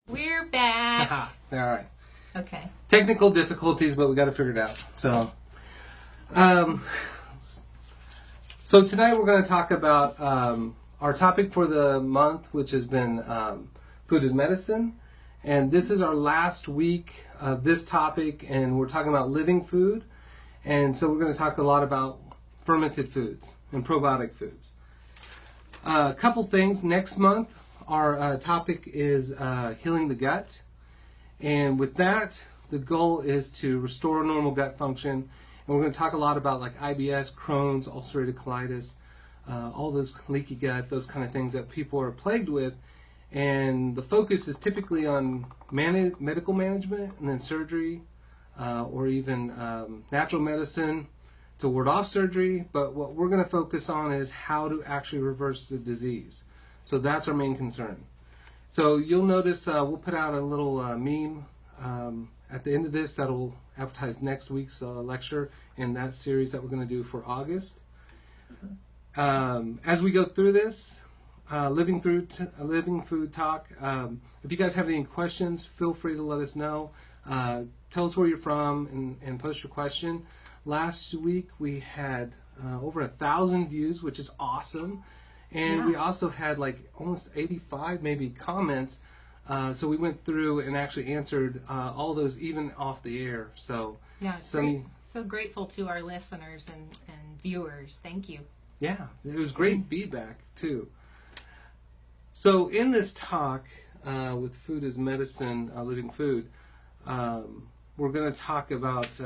We're back. All right. Okay. Technical difficulties, but we got to figure it out. So tonight we're going to talk about our topic for the month, which has been food is medicine. And this is our last week of this topic, and we're talking about living food. And so we're going to talk a lot about fermented foods and probiotic foods. A couple things. Next month, our topic is healing the gut. And with that, the goal is to restore normal gut function. And we're going to talk a lot about like IBS, Crohn's, ulcerative colitis, all those leaky gut, those kind of things that people are plagued with. And the focus is typically on medical management and then surgery or even natural medicine to ward off surgery. But what we're going to focus on is how to actually reverse the disease. So that's our main concern. So you'll notice we'll put out a little meme at the end of this that'll advertise next week's lecture in that series that we're going to do for August. As we go through this, living food talk, if you guys have any questions, feel free to let us know. Tell us where you're from and post your question. Last week we had over 1,000 views, which is awesome. And we also had like almost 85 maybe comments. So we went through and actually answered all those even off the air. So yeah, so grateful to our listeners and viewers. Thank you. Yeah, it was great feedback too. So in this talk with food is medicine, living food, we're going to talk about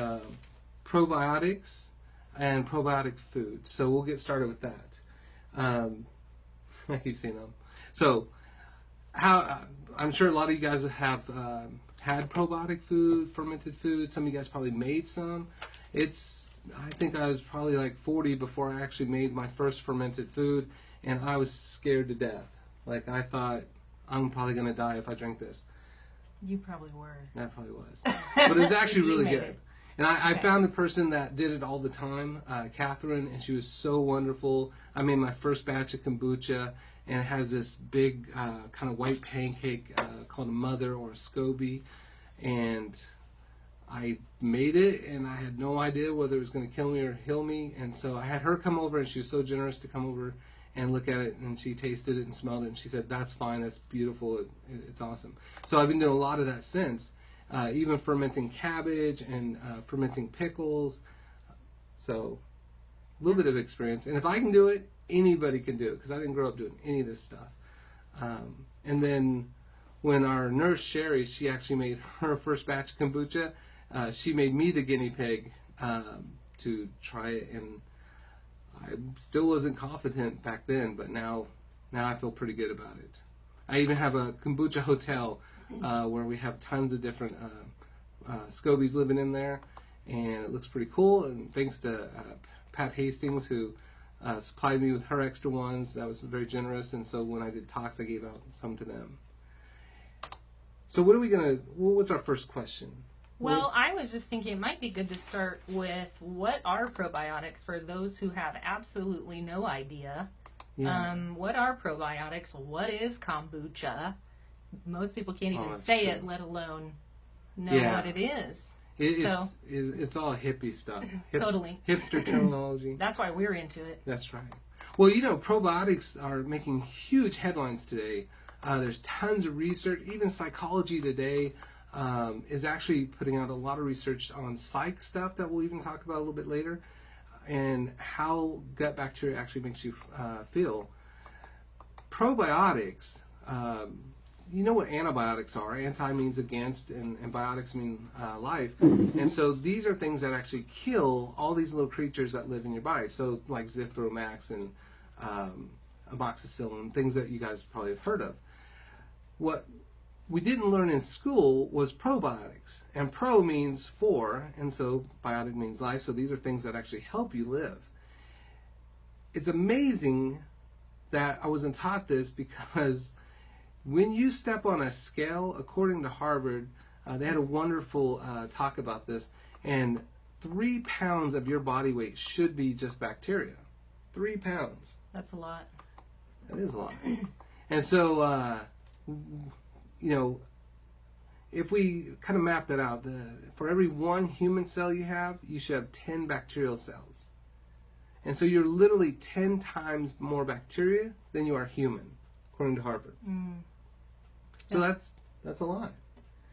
probiotics and probiotic food. So we'll get started with that. I keep saying them. So, I'm sure a lot of you guys have had probiotic food, fermented food. Some of you guys probably made some. I think I was probably like 40 before I actually made my first fermented food, and I was scared to death. Like I thought, I'm probably gonna die if I drink this. You probably were. I probably was, but it was actually really good. It. And I found a person that did it all the time, Catherine, and she was so wonderful. I made my first batch of kombucha, and it has this big kind of white pancake called a mother or a SCOBY. And I made it, and I had no idea whether it was going to kill me or heal me. And so I had her come over, and she was so generous to come over and look at it. And she tasted it and smelled it, and she said, "That's fine, that's beautiful, it's awesome." So I've been doing a lot of that since. Even fermenting cabbage and fermenting pickles. So, a little bit of experience. And if I can do it, anybody can do it, because I didn't grow up doing any of this stuff. And then when our nurse, Sherry, she actually made her first batch of kombucha, she made me the guinea pig to try it. And I still wasn't confident back then, but now I feel pretty good about it. I even have a kombucha hotel where we have tons of different SCOBYs living in there, and it looks pretty cool. And thanks to Pat Hastings, who supplied me with her extra ones. That was very generous, and so when I did talks, I gave out some to them. So what's our first question? Well, I was just thinking it might be good to start with what are probiotics for those who have absolutely no idea. Yeah. What are probiotics? What is kombucha? Most people can't even say it, let alone know what it is. It's all hippie stuff. Totally. Hipster terminology. That's why we're into it. That's right. Well, probiotics are making huge headlines today. There's tons of research. Even Psychology Today is actually putting out a lot of research on psych stuff that we'll even talk about a little bit later, and how gut bacteria actually makes you feel. Probiotics, you know what antibiotics are. Anti means against, and biotics mean life. And so these are things that actually kill all these little creatures that live in your body. So like Zithromax and amoxicillin, things that you guys probably have heard of. What we didn't learn in school was probiotics. And pro means for, and so biotic means life. So these are things that actually help you live. It's amazing that I wasn't taught this, because when you step on a scale, according to Harvard, they had a wonderful talk about this, and 3 pounds of your body weight should be just bacteria. 3 pounds. That's a lot. That is a lot. And so, if we kind of map that out, for every 1 human cell you should have 10 bacterial cells. And so you're literally 10 times more bacteria than you are human, according to Harvard. So that's a lot.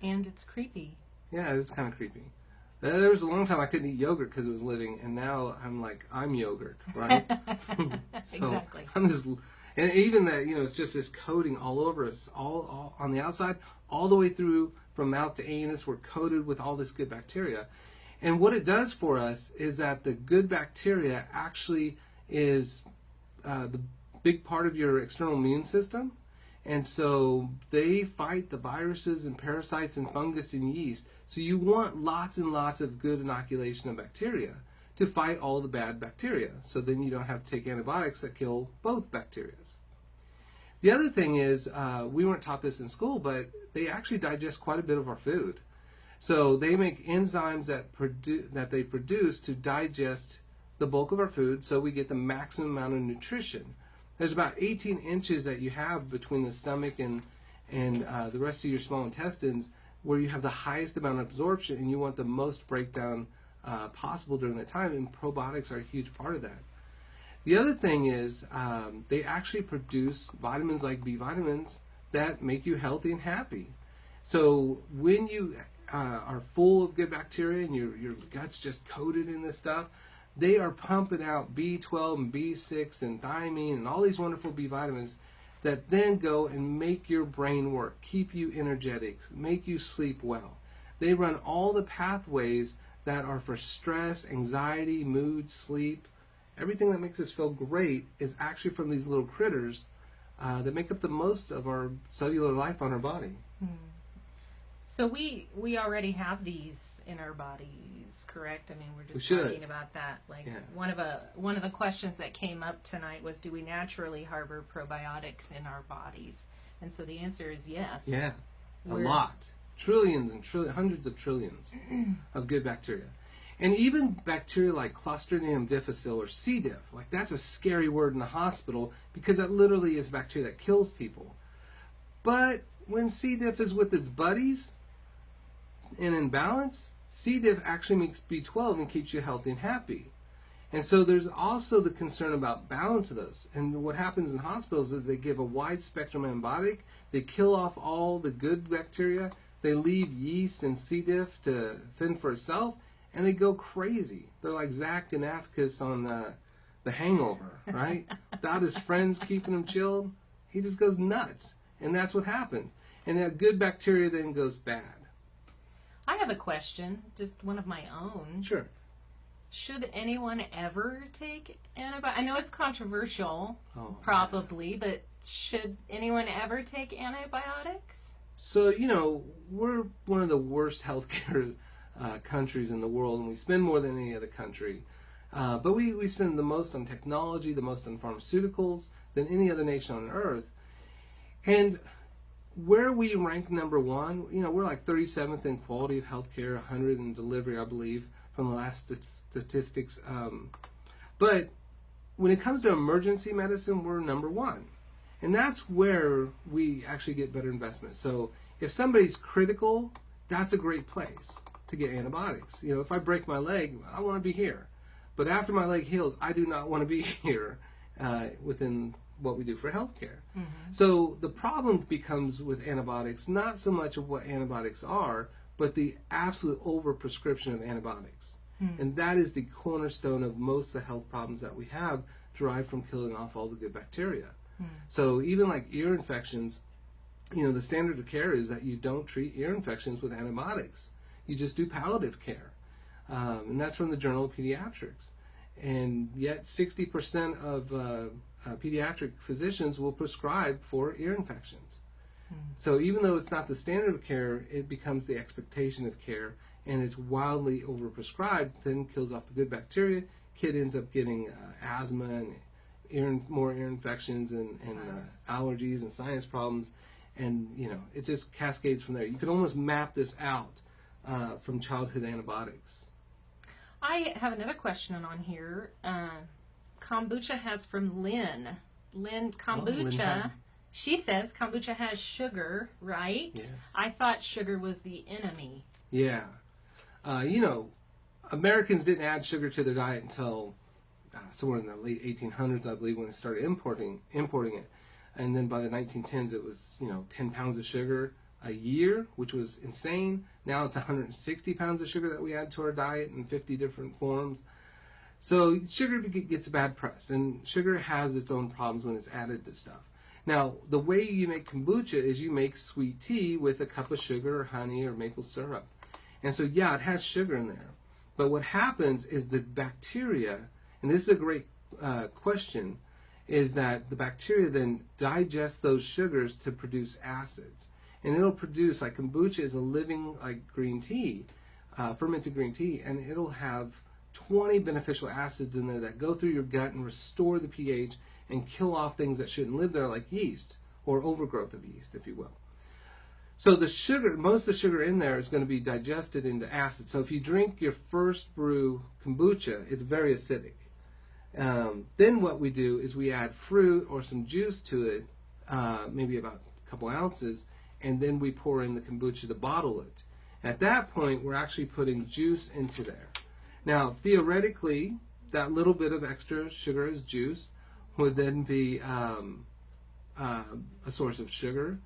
And it's creepy. Yeah, it's kind of creepy. There was a long time I couldn't eat yogurt because it was living, and now I'm like, I'm yogurt, right? So exactly. And even that, it's just this coating all over us, all on the outside, all the way through from mouth to anus. We're coated with all this good bacteria. And what it does for us is that the good bacteria actually is the big part of your external immune system. And so they fight the viruses and parasites and fungus and yeast. So you want lots and lots of good inoculation of bacteria to fight all the bad bacteria. So then you don't have to take antibiotics that kill both bacteria. The other thing is, we weren't taught this in school, but they actually digest quite a bit of our food. So they make enzymes that they produce to digest the bulk of our food, so we get the maximum amount of nutrition. There's about 18 inches that you have between the stomach and the rest of your small intestines, where you have the highest amount of absorption, and you want the most breakdown possible during that time, and probiotics are a huge part of that. The other thing is, they actually produce vitamins like B vitamins that make you healthy and happy. So when you are full of good bacteria and your gut's just coated in this stuff, they are pumping out B12 and B6 and thiamine and all these wonderful B vitamins that then go and make your brain work, keep you energetic, make you sleep well. They run all the pathways that are for stress, anxiety, mood, sleep. Everything that makes us feel great is actually from these little critters that make up the most of our cellular life on our body. So we already have these in our bodies, correct? I mean, we're just talking about that. Like, yeah. One of the questions that came up tonight was, do we naturally harbor probiotics in our bodies? And so the answer is yes. Yeah, a lot. Trillions and hundreds of trillions of good bacteria. And even bacteria like Clostridium difficile or C. diff, like that's a scary word in the hospital because that literally is bacteria that kills people. But when C. diff is with its buddies and in balance, C. diff actually makes B12 and keeps you healthy and happy. And so there's also the concern about balance of those. And what happens in hospitals is they give a wide spectrum antibiotic, they kill off all the good bacteria, they leave yeast and C. diff to fend for itself, and they go crazy. They're like Zach and Afkus on The Hangover, right? Without his friends keeping him chilled, he just goes nuts. And that's what happens. And that good bacteria then goes bad. I have a question, just one of my own. Sure. Should anyone ever take antibiotics? I know it's controversial, probably, but should anyone ever take antibiotics? So, we're one of the worst healthcare countries in the world, and we spend more than any other country. But we spend the most on technology, the most on pharmaceuticals than any other nation on earth. And where we rank number one, we're like 37th in quality of healthcare, 100 in delivery, I believe, from the last statistics. But when it comes to emergency medicine, we're number one. And that's where we actually get better investment. So if somebody's critical, that's a great place to get antibiotics. If I break my leg, I want to be here. But after my leg heals, I do not want to be here within what we do for healthcare. Mm-hmm. So the problem becomes with antibiotics, not so much of what antibiotics are, but the absolute overprescription of antibiotics. Mm-hmm. And that is the cornerstone of most of the health problems that we have, derived from killing off all the good bacteria. Mm-hmm. So even like ear infections, the standard of care is that you don't treat ear infections with antibiotics. You just do palliative care. And that's from the Journal of Pediatrics. And yet 60% of pediatric physicians will prescribe for ear infections. So even though it's not the standard of care, it becomes the expectation of care, and it's wildly overprescribed, then kills off the good bacteria. Kid ends up getting asthma and more ear infections and allergies and sinus problems, and it just cascades from there. You can almost map this out from childhood antibiotics. I have another question on here. Kombucha has from Lynn. Lynn, kombucha She says kombucha has sugar, right? Yes. I thought sugar was the enemy. Yeah. You know, Americans didn't add sugar to their diet until somewhere in the late 1800s, I believe, when they started importing it. And then by the 1910s, it was, 10 pounds of sugar a year, which was insane. Now it's 160 pounds of sugar that we add to our diet in 50 different forms. So sugar gets a bad press, and sugar has its own problems when it's added to stuff. Now, the way you make kombucha is you make sweet tea with a cup of sugar or honey or maple syrup. And so, yeah, it has sugar in there. But what happens is the bacteria, and this is a great question, is that the bacteria then digests those sugars to produce acids. And it'll produce, like kombucha is a living, like green tea, fermented green tea, and it'll have 20 beneficial acids in there that go through your gut and restore the pH and kill off things that shouldn't live there, like yeast, or overgrowth of yeast, if you will. So the sugar, most of the sugar in there is going to be digested into acid. So if you drink your first brew kombucha, it's very acidic. Then what we do is we add fruit or some juice to it, maybe about a couple ounces, and then we pour in the kombucha to bottle it. At that point, we're actually putting juice into there. Now, theoretically, that little bit of extra sugar as juice would then be a source of sugar.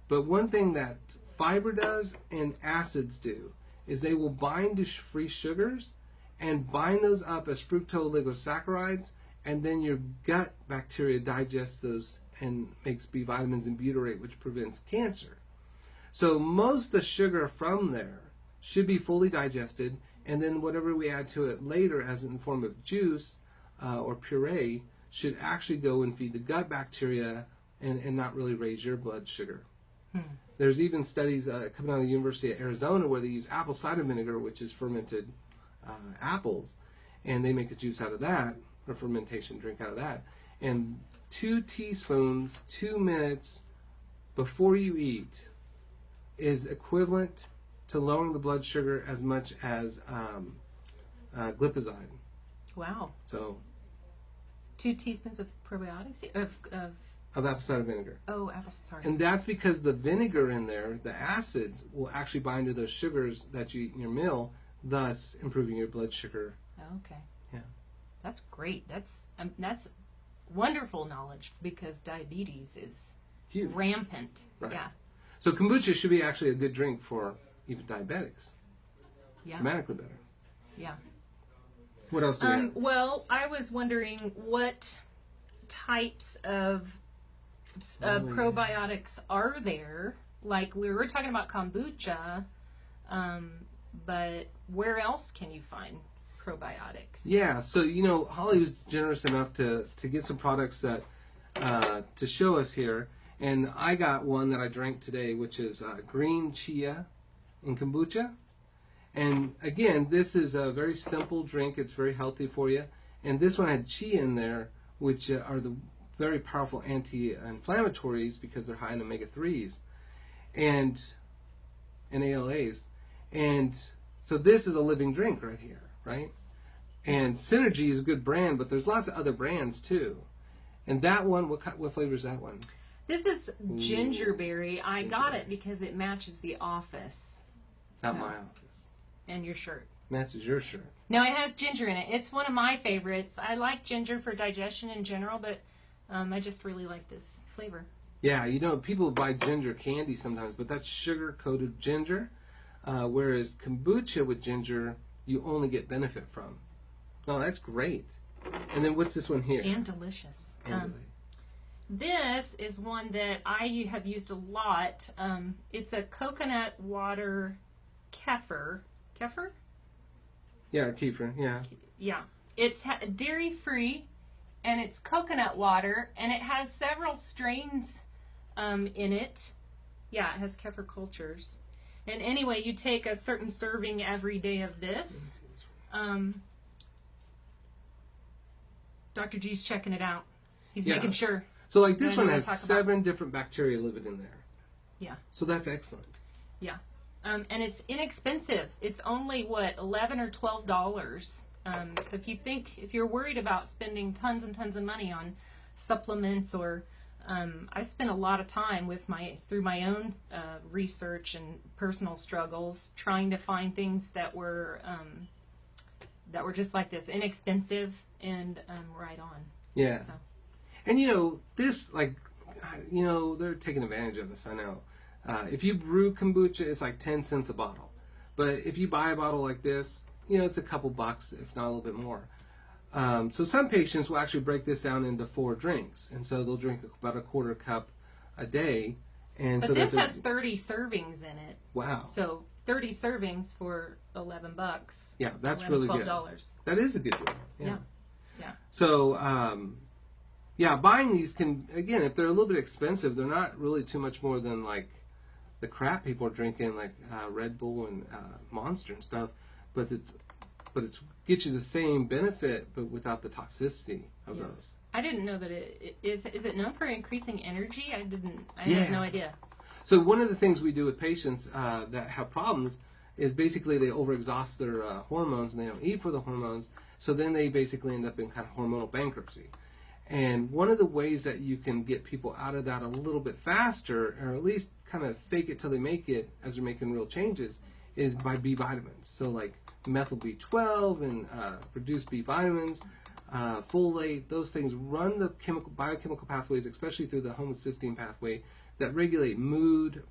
But one thing that fiber does and acids do is they will bind to free sugars and bind those up as fructooligosaccharides, and then your gut bacteria digests those and makes B vitamins and butyrate, which prevents cancer. So most of the sugar from there should be fully digested, and then whatever we add to it later as in the form of juice or puree should actually go and feed the gut bacteria and not really raise your blood sugar. There's even studies coming out of the University of Arizona where they use apple cider vinegar, which is fermented apples, and they make a juice out of that, or fermentation drink out of that. And 2 teaspoons, 2 minutes before you eat is equivalent to lowering the blood sugar as much as glipizide. Wow. So 2 teaspoons of probiotics of apple cider vinegar. Oh, apple cider. And that's because the vinegar in there, the acids, will actually bind to those sugars that you eat in your meal, thus improving your blood sugar. Okay. Yeah. That's great. That's wonderful knowledge, because diabetes is Huge. rampant. Right. Yeah. So kombucha should be actually a good drink for even diabetics. Yeah. Dramatically better. Yeah. What else do we have? Well, I was wondering what types of probiotics are there. Like we were talking about kombucha, but where else can you find probiotics? Yeah, so Holly was generous enough to get some products that to show us here, and I got one that I drank today, which is green chia in kombucha. And again, this is a very simple drink. It's very healthy for you. And this one had chia in there, which are the very powerful anti-inflammatories because they're high in omega-3s and ALAs. And so this is a living drink right here, right? And Synergy is a good brand, but there's lots of other brands too. And that one, what flavor is that one? This is gingerberry. I got it because it matches the office. Not my office. And your shirt. Matches your shirt. No, it has ginger in it. It's one of my favorites. I like ginger for digestion in general, but I just really like this flavor. Yeah, people buy ginger candy sometimes, but that's sugar-coated ginger, whereas kombucha with ginger, you only get benefit from. Oh, that's great. And then what's this one here? And delicious. This is one that I have used a lot. It's a coconut water kefir. Kefir? Yeah, or kefir, yeah. Yeah. It's dairy-free, and it's coconut water, and it has several strains in it. Yeah, it has kefir cultures. And anyway, you take a certain serving every day of this. Dr. G's checking it out. He's making sure. So like this one has 7 different bacteria living in there. Yeah. So that's excellent. Yeah. And it's inexpensive. It's only, $11 or $12. So if you're worried about spending tons and tons of money on supplements or I spent a lot of time through my own research and personal struggles, trying to find things that were just like this, inexpensive and right on. Yeah. So. And this, like, they're taking advantage of us, I know. If you brew kombucha, it's like 10 cents a bottle. But if you buy a bottle like this, it's a couple bucks, if not a little bit more. So some patients will actually break this down into 4 drinks. And so they'll drink about a quarter cup a day. And but so this has 30 servings in it. Wow. So 30 servings for $11. Yeah, that's $11, really $12. good. That is a good deal. Yeah. So, buying these can, again, if they're a little bit expensive, they're not really too much more than like the crap people are drinking, like Red Bull and Monster and stuff. But it's gets you the same benefit, but without the toxicity of those. I didn't know that it is it known for increasing energy? I had no idea. So one of the things we do with patients that have problems is basically they overexhaust their hormones and they don't eat for the hormones. So then they basically end up in kind of hormonal bankruptcy. And one of the ways that you can get people out of that a little bit faster, or at least kind of fake it till they make it as they're making real changes, is by B vitamins. So like methyl B12 and reduced B vitamins, folate, those things run the biochemical pathways, especially through the homocysteine pathway, that regulate mood,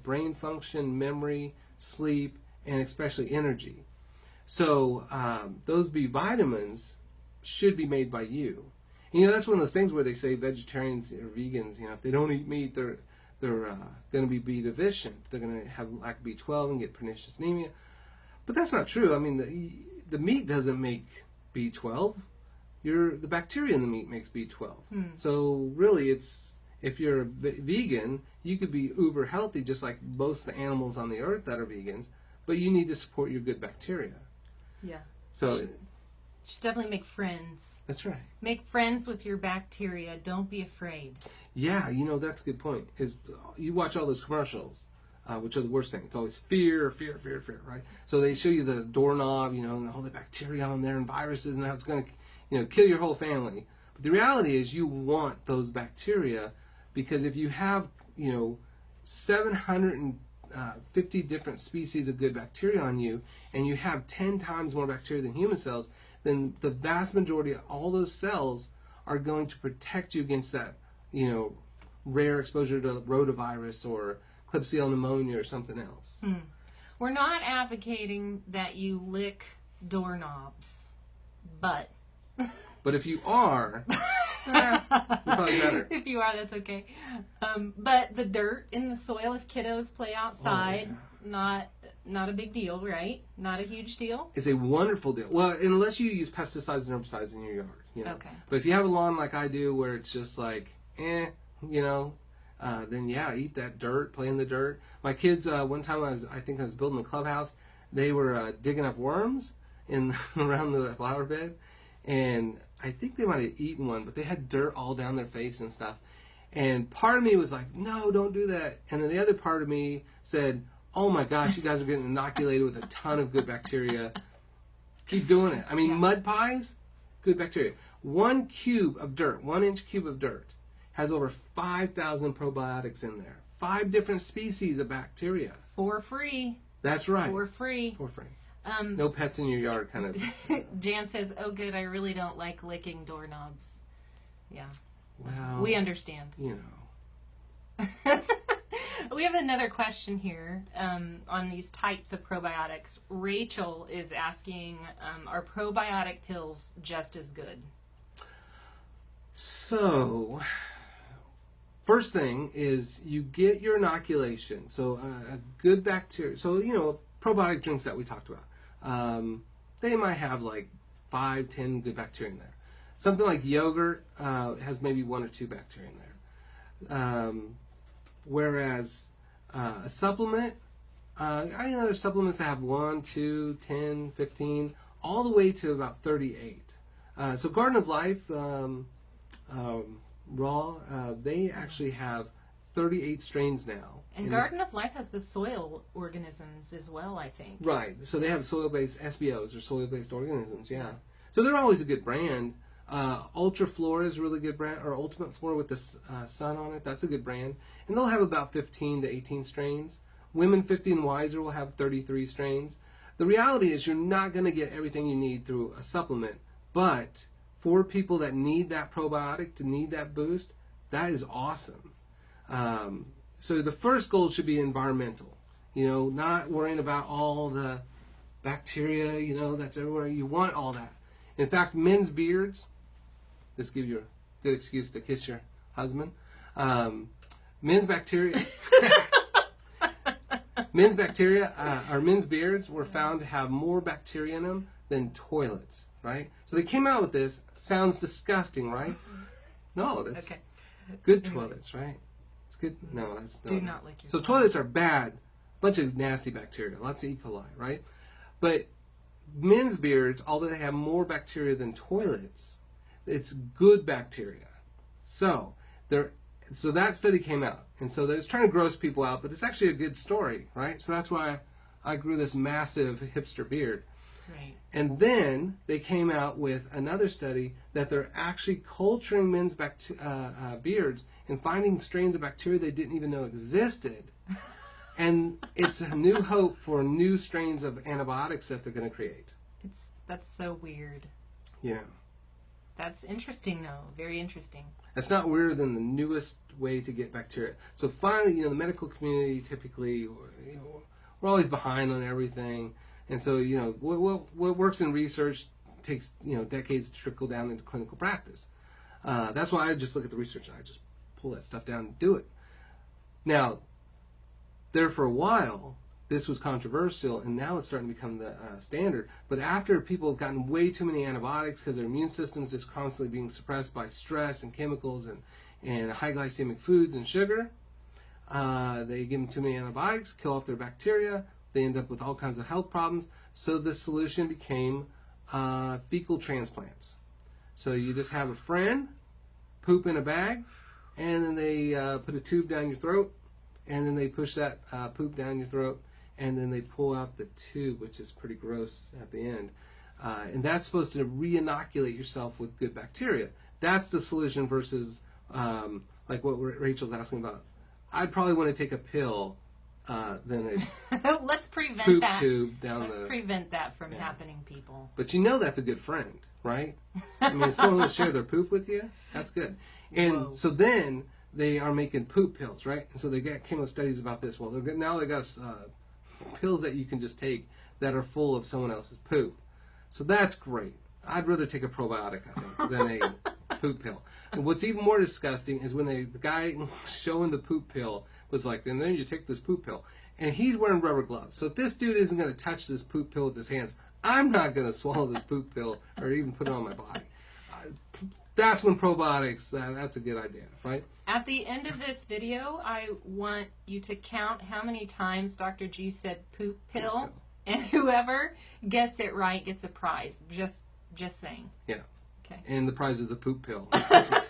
brain function, memory, sleep, and especially energy. So those B vitamins should be made by you. And, that's one of those things where they say vegetarians or vegans, if they don't eat meat, they're going to be B deficient. They're going to have lack of B12 and get pernicious anemia. But that's not true. I mean, the meat doesn't make B12. The bacteria in the meat makes B12. So really, if you're a vegan, you could be uber healthy, just like most of the animals on the earth that are vegans. But you need to support your good bacteria. Yeah. So you should definitely make friends. That's right. Make friends with your bacteria. Don't be afraid. Yeah, that's a good point. Is you watch all those commercials, which are the worst thing. It's always fear, fear, fear, fear, right? So they show you the doorknob, and all the bacteria on there and viruses, and how it's going to, kill your whole family. But the reality is, you want those bacteria, because if you have, 750 different species of good bacteria on you, and you have 10 times more bacteria than human cells, then the vast majority of all those cells are going to protect you against that, rare exposure to rotavirus or Klebsiella pneumonia or something else. We're not advocating that you lick doorknobs, but if you are, you're probably better. If you are, that's okay. But the dirt in the soil, if kiddos play outside, not a big deal, right? Not a huge deal. It's a wonderful deal. Well, unless you use pesticides and herbicides in your yard, Okay. But if you have a lawn like I do, where it's just like, then eat that dirt, play in the dirt. My kids, one time I think I was building a clubhouse, they were digging up worms around the flower bed, and I think they might have eaten one, but they had dirt all down their face and stuff. And part of me was like, no, don't do that. And then the other part of me said, oh my gosh, you guys are getting inoculated with a ton of good bacteria. Keep doing it. I mean, mud pies, good bacteria. 1 cube of dirt, 1 inch cube of dirt, has over 5,000 probiotics in there. 5 different species of bacteria. For free. That's right. For free. For free. No pets in your yard, kind of. Jan says, oh good, I really don't like licking doorknobs. Yeah. Well, we understand. We have another question here on these types of probiotics. Rachel is asking, are probiotic pills just as good? So, first thing is you get your inoculation. So a good bacteria. So, probiotic drinks that we talked about. They might have like 5, 10 good bacteria in there. Something like yogurt has maybe 1 or 2 bacteria in there. Whereas a supplement, I know there's supplements that have 1, 2, 10, 15, all the way to about 38. So Garden of Life, Raw, they actually have 38 strains now. And Garden of Life has the soil organisms as well, I think. Right. So they have soil-based SBOs, or soil-based organisms, yeah. So they're always a good brand. Ultra Flora is a really good brand, or Ultimate Flora with the sun on it. That's a good brand. And they'll have about 15 to 18 strains. Women 50 and Wiser will have 33 strains. The reality is you're not going to get everything you need through a supplement. But for people that need that probiotic, to need that boost, that is awesome. So the first goal should be environmental. You know, not worrying about all the bacteria, you know, that's everywhere. You want all that. In fact, men's beards, this gives you a good excuse to kiss your husband. Men's bacteria, men's beards were found to have more bacteria in them than toilets, right? So they came out with this. Sounds disgusting, right? No, that's okay. Good toilets, right? It's good. No, that's do not lick your So toilets are bad. Bunch of nasty bacteria, lots of E. coli, right? But men's beards, although they have more bacteria than toilets, it's good bacteria. So that study came out, and so it's trying to gross people out, but it's actually a good story, right? So that's why I grew this massive hipster beard. Right. And then they came out with another study that they're actually culturing men's beards and finding strains of bacteria they didn't even know existed. And it's a new hope for new strains of antibiotics that they're going to create. That's so weird. Yeah. That's interesting, though. Very interesting. That's not weirder than the newest way to get bacteria. So finally, you know, the medical community typically, you know, we're always behind on everything. And so, you know, what works in research takes, you know, decades to trickle down into clinical practice. That's why I just look at the research and I just pull that stuff down and do it. Now, there for a while, this was controversial, and now it's starting to become the standard. But after people have gotten way too many antibiotics because their immune system's just constantly being suppressed by stress and chemicals and high glycemic foods and sugar, they give them too many antibiotics, kill off their bacteria. They end up with all kinds of health problems. So the solution became fecal transplants. So you just have a friend poop in a bag, and then they put a tube down your throat, and then they push that poop down your throat, and then they pull out the tube, which is pretty gross at the end. And that's supposed to re-inoculate yourself with good bacteria. That's the solution versus like what Rachel's asking about. I'd probably want to take a pill than a Let's prevent poop that. tube down Let's prevent that from happening, people. But you know that's a good friend, right? I mean, someone will share their poop with you. That's good. And so then they are making poop pills, right? And so they came with studies about this. Well, now they got pills that you can just take that are full of someone else's poop. So that's great. I'd rather take a probiotic, I think, than a poop pill. And what's even more disgusting is when the guy showing the poop pill was like, and then you take this poop pill. And he's wearing rubber gloves. So if this dude isn't going to touch this poop pill with his hands, I'm not going to swallow this poop pill or even put it on my body. That's when probiotics, that's a good idea, right? At the end of this video, I want you to count how many times Dr. G said poop pill, and whoever gets it right gets a prize. Just saying. Yeah. Okay. And the prize is a poop pill. A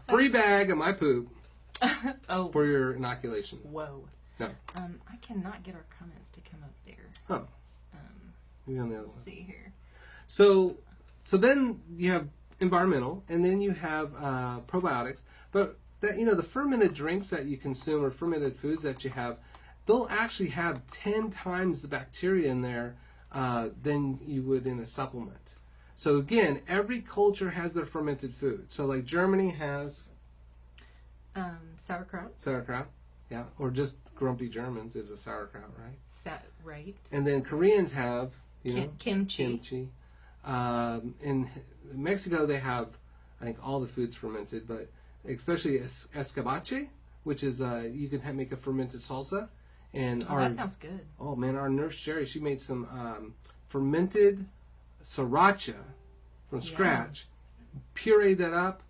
free bag of my poop for your inoculation. Whoa. No. I cannot get our comments to come up there. Oh. Maybe on the other one. Let's see here. So then you have environmental, and then you have probiotics. But that, you know, the fermented drinks that you consume or fermented foods that you have, they'll actually have 10 times the bacteria in there than you would in a supplement. So again, every culture has their fermented food. So like Germany has sauerkraut. Sauerkraut, yeah, or just grumpy Germans is a sauerkraut, right? Right. And then Koreans have kimchi. In Mexico, they have, I think, all the foods fermented, but especially escabeche, which is you can make a fermented salsa. And that sounds good. Oh man, our nurse Sherry, she made some fermented sriracha from scratch, pureed that up.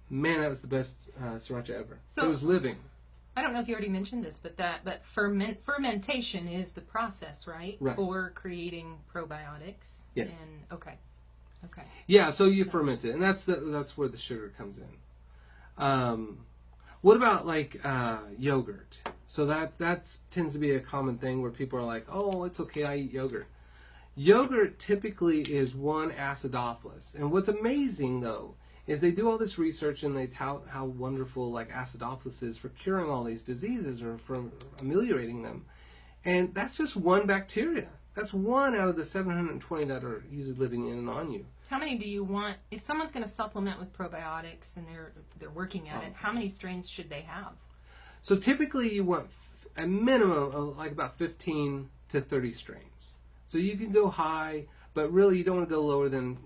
Man, that was the best sriracha ever. So it was living. I don't know if you already mentioned this, but fermentation is the process, right? For creating probiotics. Yeah. And okay. Yeah, so you ferment it, and that's where the sugar comes in. What about like yogurt? So that tends to be a common thing where people are like, oh, it's okay, I eat yogurt. Yogurt typically is one acidophilus. And what's amazing, though, is they do all this research and they tout how wonderful like acidophilus is for curing all these diseases or for ameliorating them. And that's just one bacteria. That's one out of the 720 that are usually living in and on you. How many do you want? If someone's going to supplement with probiotics and they're working at it, how many strains should they have? So typically you want a minimum of like about 15 to 30 strains. So you can go high, but really you don't want to go lower than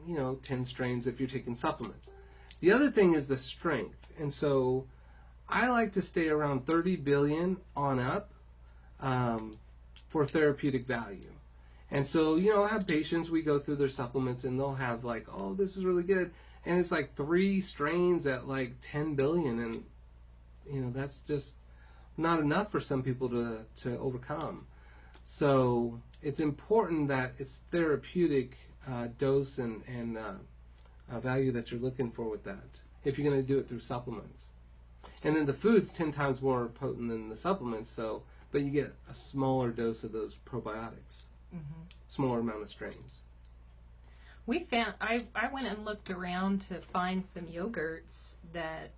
10 strains if you're taking supplements. The other thing is the strength. And so I like to stay around 30 billion on up for therapeutic value. And so, I have patients, we go through their supplements and they'll have like, oh, this is really good. And it's like 3 strains at like 10 billion. And, that's just not enough for some people to overcome. So it's important that it's therapeutic dose and value that you're looking for with that, if you're going to do it through supplements. And then the food's 10 times more potent than the supplements, but you get a smaller dose of those probiotics. Smaller amount of strains. We found I went and looked around to find some yogurts that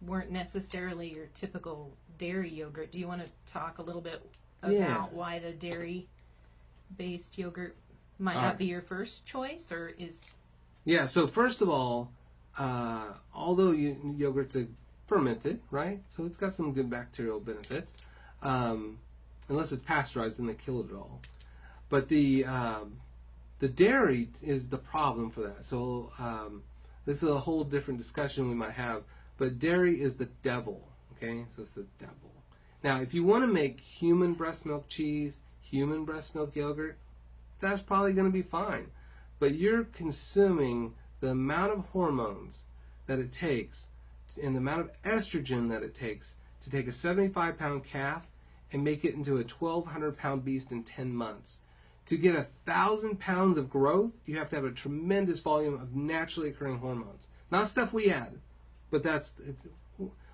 weren't necessarily your typical dairy yogurt. Do you want to talk a little bit about why the dairy-based yogurt might not be your first choice, or is? Yeah. So first of all, although yogurt's fermented, right? So it's got some good bacterial benefits. Unless it's pasteurized, then they kill it all. But the dairy is the problem for that. So this is a whole different discussion we might have. But dairy is the devil, okay? So it's the devil. Now, if you want to make human breast milk cheese, human breast milk yogurt, that's probably going to be fine. But you're consuming the amount of hormones that it takes and the amount of estrogen that it takes to take a 75-pound calf and make it into a 1,200-pound beast in 10 months. To get 1,000 pounds of growth, you have to have a tremendous volume of naturally occurring hormones. Not stuff we add, but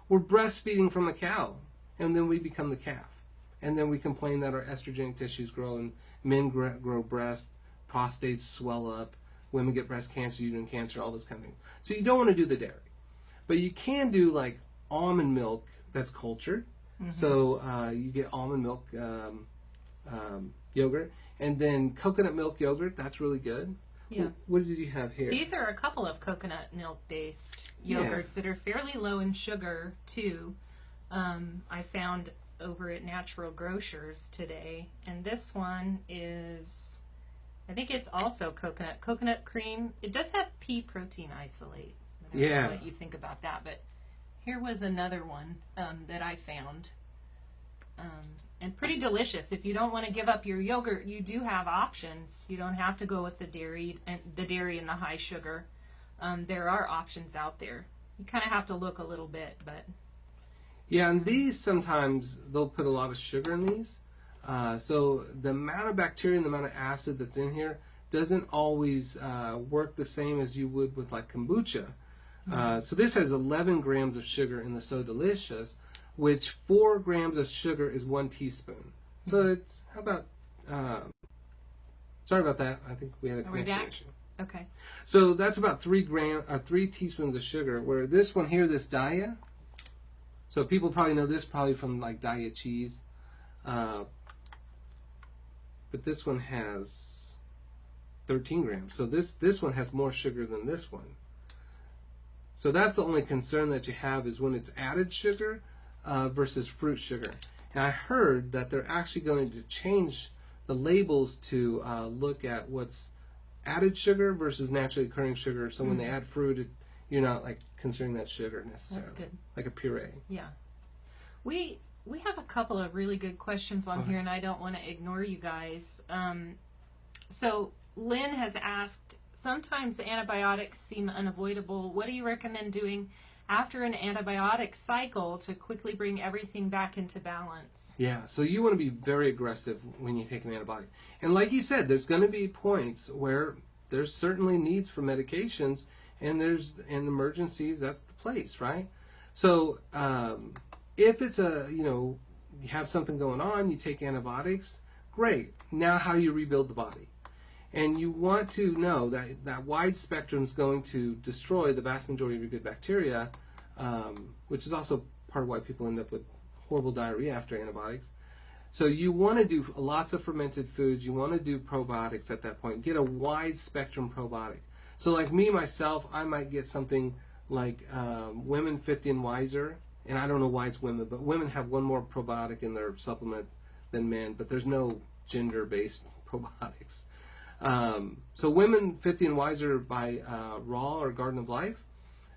we're breastfeeding from a cow, and then we become the calf. And then we complain that our estrogenic tissues grow, and men grow breasts, prostates swell up, women get breast cancer, uterine cancer, all those kind of things. So you don't want to do the dairy. But you can do like almond milk that's cultured. So you get almond milk yogurt, and then coconut milk yogurt. That's really good. Yeah. What did you have here? These are a couple of coconut milk-based yogurts that are fairly low in sugar too. I found over at Natural Grocers today, and this one is, I think it's also coconut cream. It does have pea protein isolate. I don't know what you think about that, but here was another one that I found, and pretty delicious. If you don't want to give up your yogurt, you do have options. You don't have to go with the dairy and the high sugar. There are options out there. You kind of have to look a little bit, but yeah, and these sometimes they'll put a lot of sugar in these. So the amount of bacteria and the amount of acid that's in here doesn't always work the same as you would with like kombucha. So this has 11 grams of sugar in the So Delicious, which 4 grams of sugar is 1 teaspoon. So it's, how about, sorry about that. I think we had a connection issue. Okay. So that's about 3 teaspoons of sugar, where this one here, this Daya, so people probably know this probably from like Daya cheese. But this one has 13 grams. So this one has more sugar than this one. So that's the only concern that you have, is when it's added sugar versus fruit sugar. And I heard that they're actually going to change the labels to look at what's added sugar versus naturally occurring sugar. So when they add fruit, you're not like considering that sugar necessarily. That's good. Like a puree. Yeah. We have a couple of really good questions on here, and I don't want to ignore you guys. So Lynn has asked, sometimes antibiotics seem unavoidable. What do you recommend doing after an antibiotic cycle to quickly bring everything back into balance? Yeah, so you want to be very aggressive when you take an antibiotic. And like you said, there's going to be points where there's certainly needs for medications, and in emergencies, that's the place, right? So if it's you have something going on, you take antibiotics, great. Now how do you rebuild the body? And you want to know that that wide spectrum is going to destroy the vast majority of your good bacteria, which is also part of why people end up with horrible diarrhea after antibiotics. So you want to do lots of fermented foods. You want to do probiotics at that point. Get a wide spectrum probiotic. So like me, myself, I might get something like Women 50 and Wiser. And I don't know why it's women, but women have one more probiotic in their supplement than men, but there's no gender-based probiotics. So Women 50 and Wiser by Raw or Garden of Life,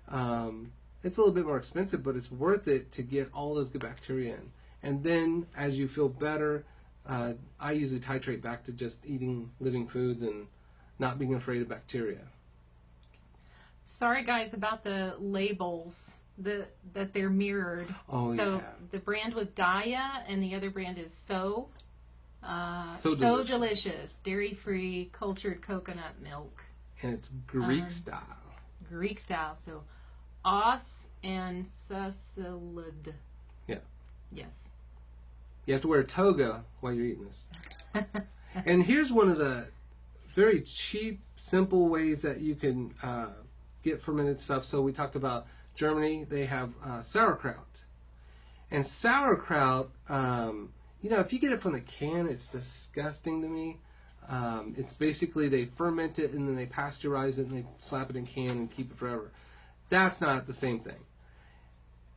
it's a little bit more expensive, but it's worth it to get all those good bacteria in. And then as you feel better, I usually titrate back to just eating living foods and not being afraid of bacteria. Sorry guys about the labels that they're mirrored. Oh, so yeah. the brand was Daya and the other brand is So Delicious, dairy-free cultured coconut milk. And it's Greek style. Greek style. So os and sasalid. Yeah. Yes. You have to wear a toga while you're eating this. And here's one of the very cheap, simple ways that you can get fermented stuff. So we talked about Germany. They have sauerkraut. And sauerkraut, you know, if you get it from the can, it's disgusting to me. It's basically they ferment it and then they pasteurize it and they slap it in can and keep it forever. That's not the same thing.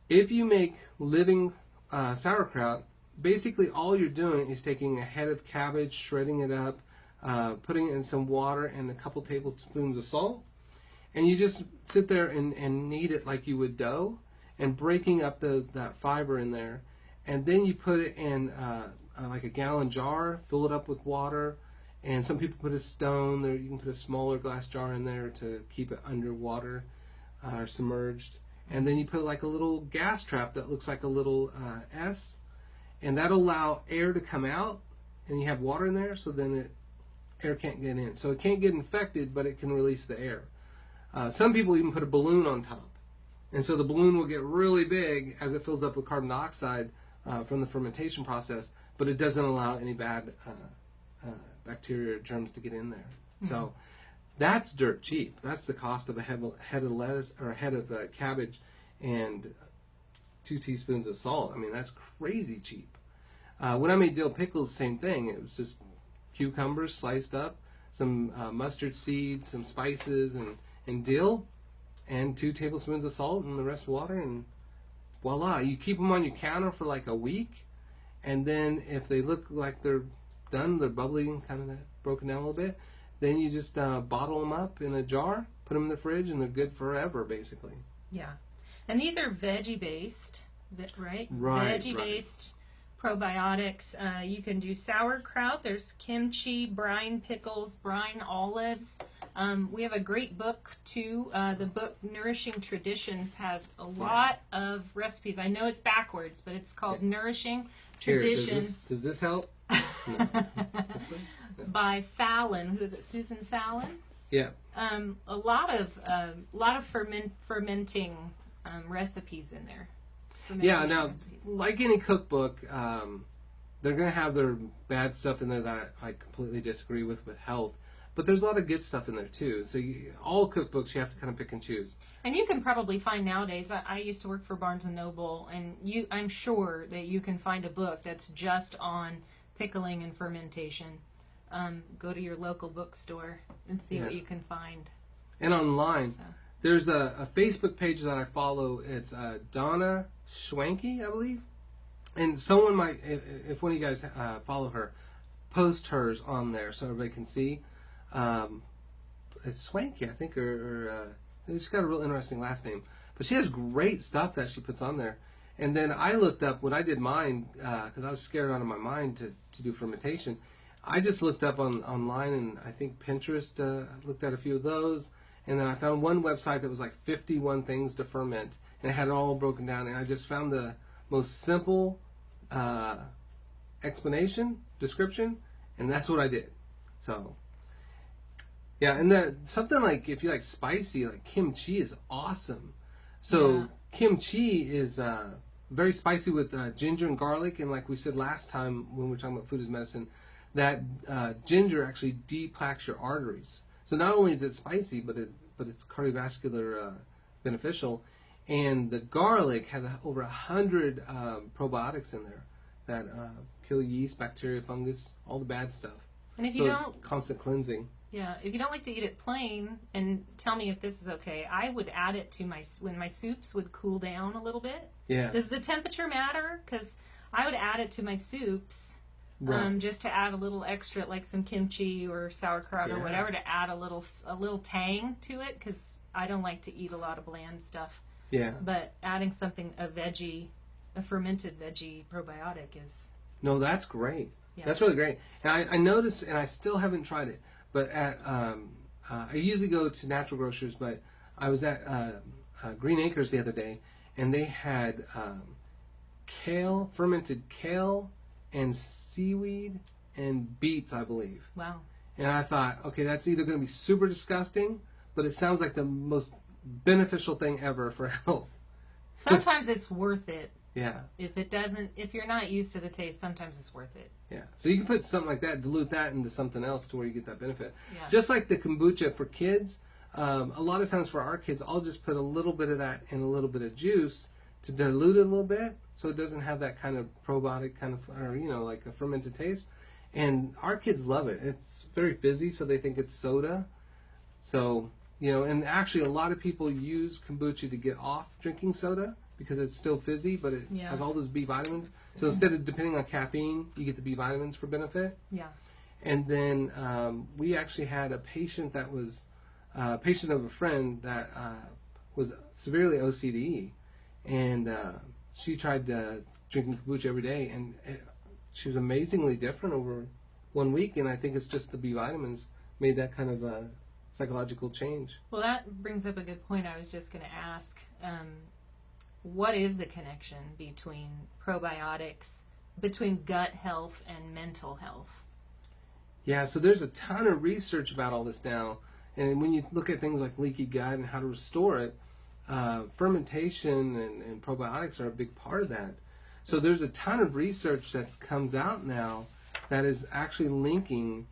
If you make living sauerkraut, basically all you're doing is taking a head of cabbage, shredding it up, putting it in some water and a couple tablespoons of salt, and you just sit there and knead it like you would dough, and breaking up that fiber in there, and then you put it in like a gallon jar, fill it up with water, and some people put a stone there. You can put a smaller glass jar in there to keep it underwater or submerged. And then you put like a little gas trap that looks like a little S, and that'll allow air to come out, and you have water in there, so then air can't get in. So it can't get infected, but it can release the air. Some people even put a balloon on top, and so the balloon will get really big as it fills up with carbon dioxide from the fermentation process, but it doesn't allow any bad bacteria or germs to get in there. Mm-hmm. So that's dirt cheap. That's the cost of a head of lettuce or a head of cabbage and 2 teaspoons of salt. I mean, that's crazy cheap. When I made dill pickles, same thing. It was just cucumbers sliced up, some mustard seeds, some spices, and dill, and 2 tablespoons of salt and the rest water, and voila. You keep them on your counter for like a week, and then if they look like they're done, they're bubbly and kind of broken down a little bit, then you just bottle them up in a jar, put them in the fridge, and they're good forever, basically. Yeah. And these are veggie-based, right? Right. Veggie-based probiotics. You can do sauerkraut. There's kimchi, brine pickles, brine olives. We have a great book, too. The book Nourishing Traditions has a lot of recipes. I know it's backwards, but it's called Nourishing Traditions. Does this help? No. By Fallon. Who is it? Susan Fallon? Yeah. A lot of fermenting recipes in there. Yeah, now, like any cookbook, they're going to have their bad stuff in there that I completely disagree with health. But there's a lot of good stuff in there, too. So all cookbooks, you have to kind of pick and choose. And you can probably find nowadays, I used to work for Barnes & Noble, and I'm sure that you can find a book that's just on pickling and fermentation. Go to your local bookstore and see what you can find. And online, there's a Facebook page that I follow. It's Donna Schwanke, I believe. And someone might, if one of you guys follow her, post hers on there so everybody can see. It's Schwanke, I think, or she's got a real interesting last name. But she has great stuff that she puts on there. And then I looked up, when I did mine, because I was scared out of my mind to do fermentation, I just looked up online, and I think Pinterest looked at a few of those. And then I found one website that was like 51 things to ferment, and it had it all broken down. And I just found the most simple description, and that's what I did. So, yeah, and something like, if you like spicy, like kimchi is awesome. So kimchi is very spicy with ginger and garlic, and like we said last time when we were talking about food as medicine, that ginger actually deplaques your arteries. So not only is it spicy, but it's cardiovascular beneficial. And the garlic has over 100 probiotics in there that kill yeast, bacteria, fungus, all the bad stuff. And if you don't, constant cleansing. Yeah, if you don't like to eat it plain, and tell me if this is okay, I would add it to when my soups would cool down a little bit. Yeah. Does the temperature matter? Because I would add it to my soups, Right. just to add a little extra, like some kimchi or sauerkraut or whatever, to add a little tang to it. Because I don't like to eat a lot of bland stuff. Yeah. But adding something, a fermented veggie probiotic is... No, that's great. Yeah. That's really great. And I noticed, and I still haven't tried it, but at I usually go to natural grocers, but I was at Green Acres the other day, and they had kale, fermented kale, and seaweed and beets, I believe. Wow. And I thought, okay, that's either going to be super disgusting, but it sounds like the most beneficial thing ever for health. Sometimes it's worth it. Yeah. If you're not used to the taste, sometimes it's worth it. Yeah. So you can put something like that, dilute that into something else to where you get that benefit. Yeah. Just like the kombucha for kids, a lot of times for our kids, I'll just put a little bit of that in a little bit of juice to dilute it a little bit so it doesn't have that kind of probiotic kind of, or, like a fermented taste. And our kids love it. It's very fizzy, so they think it's soda. So, and actually a lot of people use kombucha to get off drinking soda, because it's still fizzy, but it has all those B vitamins. So instead of depending on caffeine, you get the B vitamins for benefit. Yeah. And then we actually had a patient that was a patient of a friend that was severely OCD, and she tried drinking kombucha every day, and she was amazingly different over 1 week. And I think it's just the B vitamins made that kind of psychological change. Well, that brings up a good point. I was just going to ask. What is the connection between probiotics, between gut health and mental health? Yeah, so there's a ton of research about all this now. And when you look at things like leaky gut and how to restore it, fermentation and probiotics are a big part of that. So there's a ton of research that comes out now that is actually linking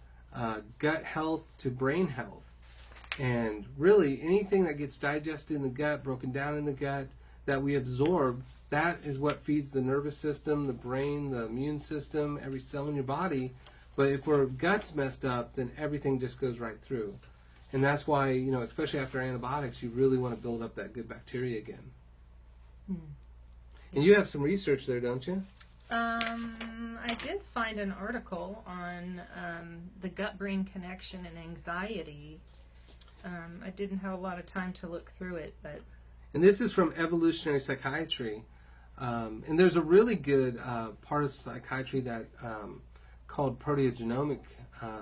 gut health to brain health. And really, anything that gets digested in the gut, broken down in the gut, that we absorb, that is what feeds the nervous system, the brain, the immune system, every cell in your body. But if our gut's messed up, then everything just goes right through. And that's why, especially after antibiotics, you really want to build up that good bacteria again. Mm. And you have some research there, don't you? I did find an article on the gut-brain connection and anxiety. I didn't have a lot of time to look through it, but... And this is from evolutionary psychiatry. And there's a really good part of psychiatry that called proteogenomic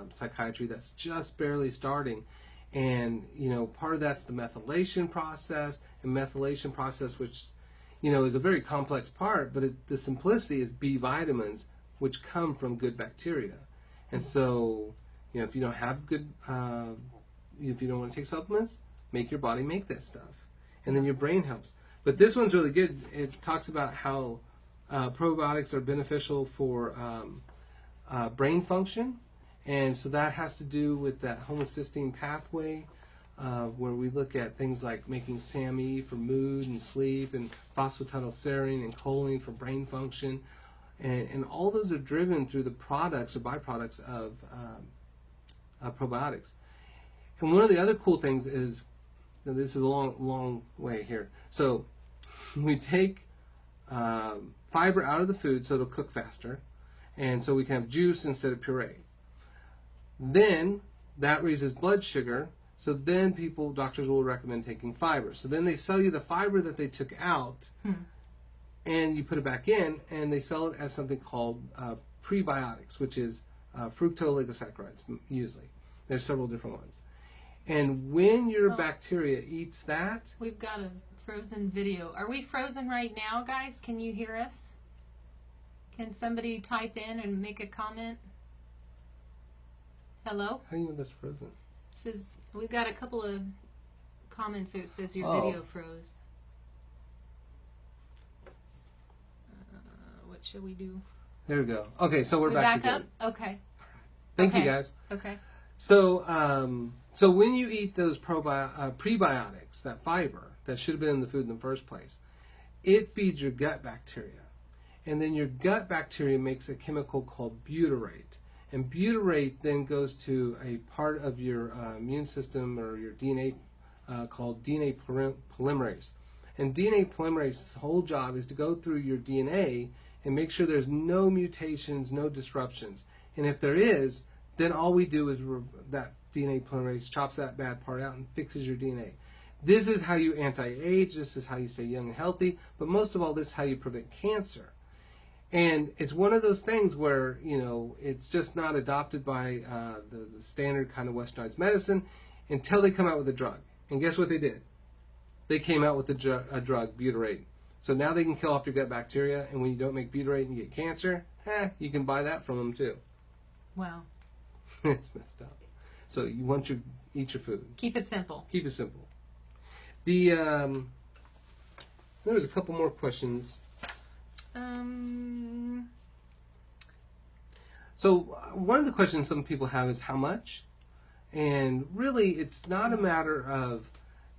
psychiatry that's just barely starting. And, part of that's the methylation process, which, is a very complex part, but the simplicity is B vitamins, which come from good bacteria. And so, if you don't have good, if you don't want to take supplements, make your body make that stuff. And then your brain helps. But this one's really good. It talks about how probiotics are beneficial for brain function. And so that has to do with that homocysteine pathway, where we look at things like making SAMe for mood and sleep, and phosphatidylserine and choline for brain function. And all those are driven through the products or byproducts of probiotics. And one of the other cool things is, now this is a long way here. So we take fiber out of the food so it'll cook faster, and so we can have juice instead of puree. Then that raises blood sugar, so then doctors will recommend taking fiber. So then they sell you the fiber that they took out, and you put it back in, and they sell it as something called prebiotics, which is fructooligosaccharides usually. There's several different ones. And when your bacteria eats that... We've got a frozen video. Are we frozen right now, guys? Can you hear us? Can somebody type in and make a comment? Hello? How do you know that's frozen? It says, we've got a couple of comments that says your video froze. What should we do? There we go. Okay, so we're back up? again. Okay. Thank you, Okay. guys. Okay. So when you eat those prebiotics, that fiber that should have been in the food in the first place, it feeds your gut bacteria. And then your gut bacteria makes a chemical called butyrate. And butyrate then goes to a part of your immune system or your DNA called DNA polymerase. And DNA polymerase's whole job is to go through your DNA and make sure there's no mutations, no disruptions. And if there is, then all we do is that DNA polymerase chops that bad part out and fixes your DNA. This is how you anti-age, this is how you stay young and healthy, but most of all, this is how you prevent cancer. And it's one of those things where, it's just not adopted by the standard kind of westernized medicine until they come out with a drug. And guess what they did? They came out with a drug, butyrate. So now they can kill off your gut bacteria, and when you don't make butyrate and you get cancer, you can buy that from them too. Wow. It's messed up. So you want to eat your food. Keep it simple. Keep it simple. There was a couple more questions. So one of the questions some people have is how much? And really, it's not a matter of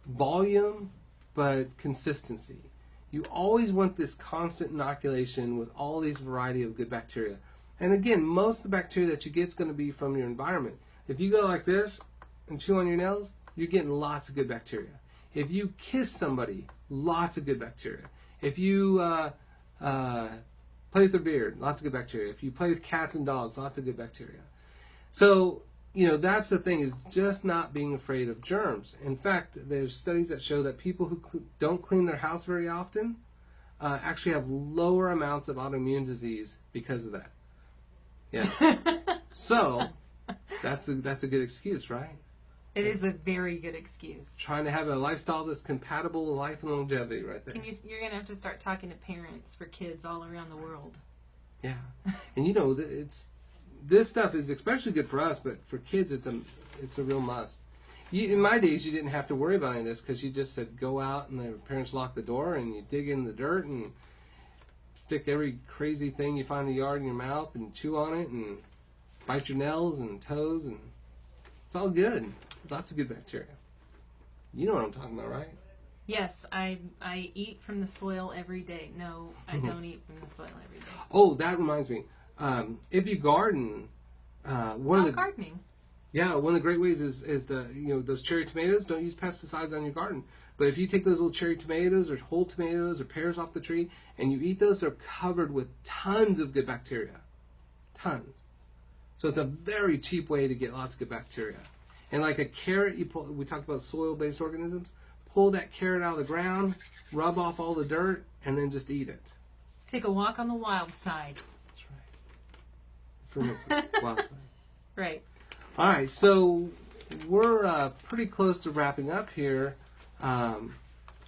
volume, but consistency. You always want this constant inoculation with all these variety of good bacteria. And again, most of the bacteria that you get is going to be from your environment. If you go like this and chew on your nails, you're getting lots of good bacteria. If you kiss somebody, lots of good bacteria. If you play with their beard, lots of good bacteria. If you play with cats and dogs, lots of good bacteria. So, that's the thing, is just not being afraid of germs. In fact, there's studies that show that people who don't clean their house very often actually have lower amounts of autoimmune disease because of that. Yeah. So, that's a good excuse, right? It is a very good excuse. Trying to have a lifestyle that's compatible with life and longevity right there. You're going to have to start talking to parents for kids all around the world. Yeah. And this stuff is especially good for us, but for kids it's a real must. In my days, you didn't have to worry about any of this because you just said go out and their parents lock the door and you dig in the dirt and stick every crazy thing you find in the yard in your mouth and chew on it and bite your nails and toes, and it's all good. Lots of good bacteria. You know what I'm talking about, right? Yes, I eat from the soil every day. No, I don't eat from the soil every day. Oh, that reminds me. If you garden, gardening. Yeah, one of the great ways is those cherry tomatoes. Don't use pesticides on your garden. But if you take those little cherry tomatoes or whole tomatoes or pears off the tree and you eat those, they're covered with tons of good bacteria. Tons. So it's a very cheap way to get lots of good bacteria. And like a carrot, we talked about soil-based organisms. Pull that carrot out of the ground, rub off all the dirt, and then just eat it. Take a walk on the wild side. That's right. For wild side. Right. All right, so we're pretty close to wrapping up here. I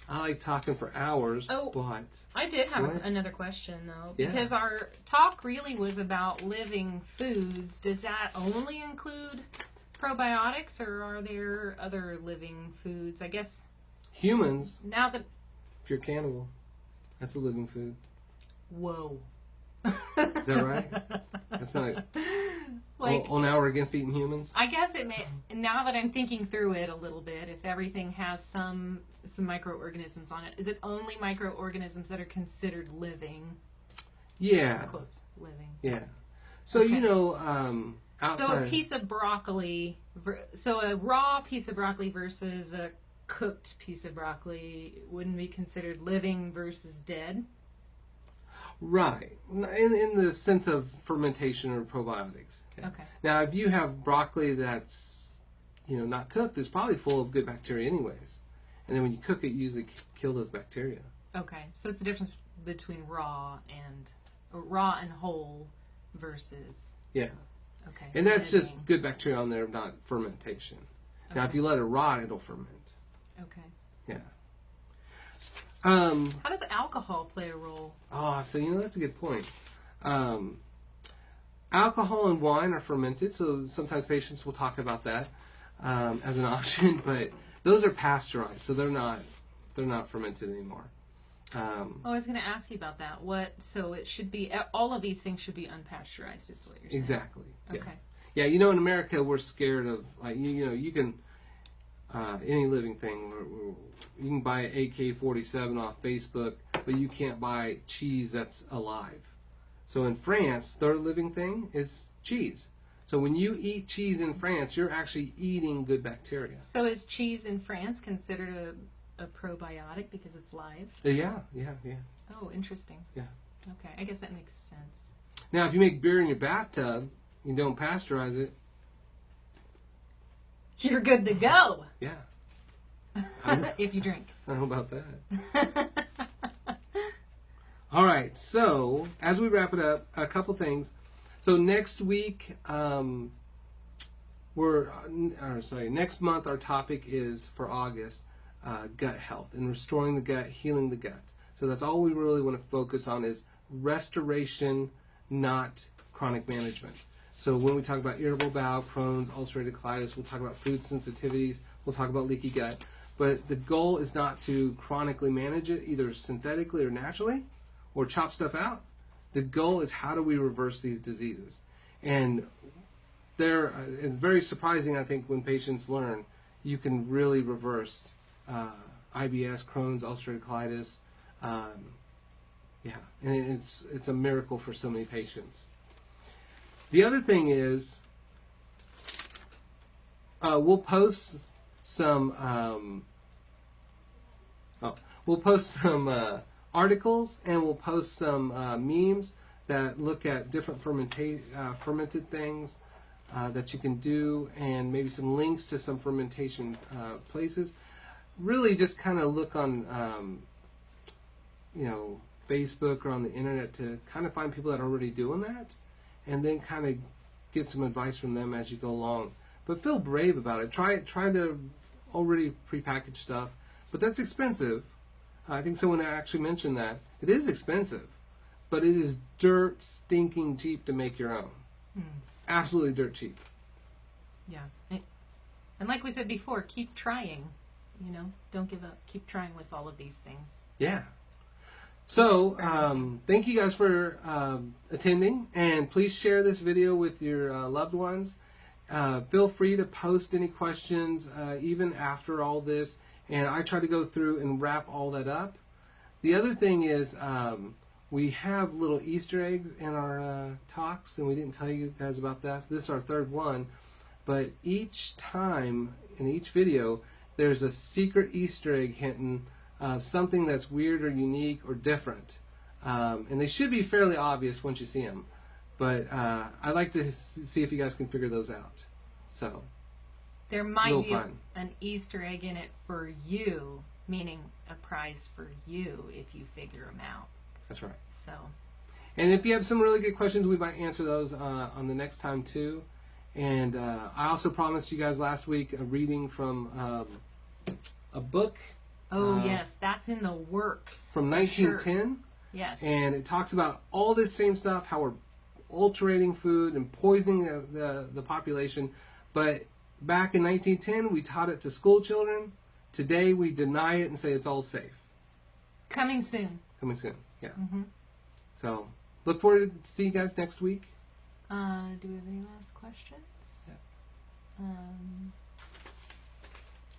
like talking for hours, but... I did have another question, though. Yeah. Because our talk really was about living foods. Does that only include probiotics, or are there other living foods? I guess... Humans, now that... if you're a cannibal, that's a living food. Whoa. Is that right? That's not... now we're against eating humans? I guess it may... Now that I'm thinking through it a little bit, if everything has some microorganisms on it, is it only microorganisms that are considered living? Yeah. Quotes, living. Yeah. So, outside... So a piece of broccoli... So a raw piece of broccoli versus a cooked piece of broccoli wouldn't be considered living versus dead? Right. In the sense of fermentation or probiotics. Yeah. Okay. Now, if you have broccoli that's, not cooked, it's probably full of good bacteria anyways. And then when you cook it, you usually kill those bacteria. Okay. So it's the difference between raw and whole versus... Yeah. Okay. And that's just good bacteria on there, not fermentation. Okay. Now, if you let it rot, it'll ferment. Okay. Yeah. How does alcohol play a role? So that's a good point. Alcohol and wine are fermented, so sometimes patients will talk about that as an option, but those are pasteurized, so they're not fermented anymore. I was going to ask you about that. So it should be, all of these things should be unpasteurized, is what you're saying. Exactly. Okay. Yeah, you know, in America, we're scared of, like, you know, you can, any living thing, you can buy an AK-47 off Facebook, but you can't buy cheese that's alive. So in France, their living thing is cheese. So when you eat cheese in France, you're actually eating good bacteria. So is cheese in France considered a probiotic because it's live? Yeah. Oh, interesting. Yeah. Okay, I guess that makes sense. Now, if you make beer in your bathtub, you don't pasteurize it. You're good to go. Yeah. If you drink. I don't know about that. All right, so as we wrap it up, a couple things. So next week, next month, our topic is for August, gut health and restoring the gut, healing the gut. So that's all we really want to focus on is restoration, not chronic management. So when we talk about irritable bowel, Crohn's, ulcerative colitis, we'll talk about food sensitivities, we'll talk about leaky gut. But the goal is not to chronically manage it, either synthetically or naturally, or chop stuff out. The goal is how do we reverse these diseases? And it's very surprising, I think, when patients learn you can really reverse IBS, Crohn's, ulcerative colitis. And it's a miracle for so many patients. The other thing is we'll post some articles, and we'll post some memes that look at different fermented things that you can do, and maybe some links to some fermentation places. Really just kind of look on Facebook or on the internet to kind of find people that are already doing that, and then kind of get some advice from them as you go along. But feel brave about it. Try the already prepackaged stuff, but that's expensive. I think someone actually mentioned that. It is expensive, but it is dirt stinking cheap to make your own. Absolutely dirt cheap. Yeah. And like we said before, keep trying. Don't give up. Keep trying with all of these things. Yeah. So, thank you guys for attending, and please share this video with your loved ones. Feel free to post any questions even after all this, and I try to go through and wrap all that up. The other thing is we have little Easter eggs in our talks, and we didn't tell you guys about that. So this is our third one, but each time in each video there's a secret Easter egg hinting something that's weird or unique or different, and they should be fairly obvious once you see them, but I like to see if you guys can figure those out. So there might be an Easter egg in it for you, meaning a prize for you if you figure them out. That's right. So, and if you have some really good questions, we might answer those on the next time too. And I also promised you guys last week a reading from a book. Oh, yes, that's in the works. From 1910. Sure. Yes. And it talks about all this same stuff, how we're alterating food and poisoning the population. But back in 1910, we taught it to school children. Today, we deny it and say it's all safe. Coming soon. Coming soon, yeah. Mm-hmm. So, look forward to see you guys next week. Do we have any last questions? Yeah.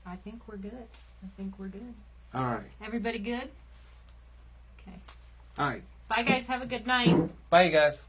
I think we're good. All right. Everybody good? Okay. All right. Bye, guys. Have a good night. Bye, you guys.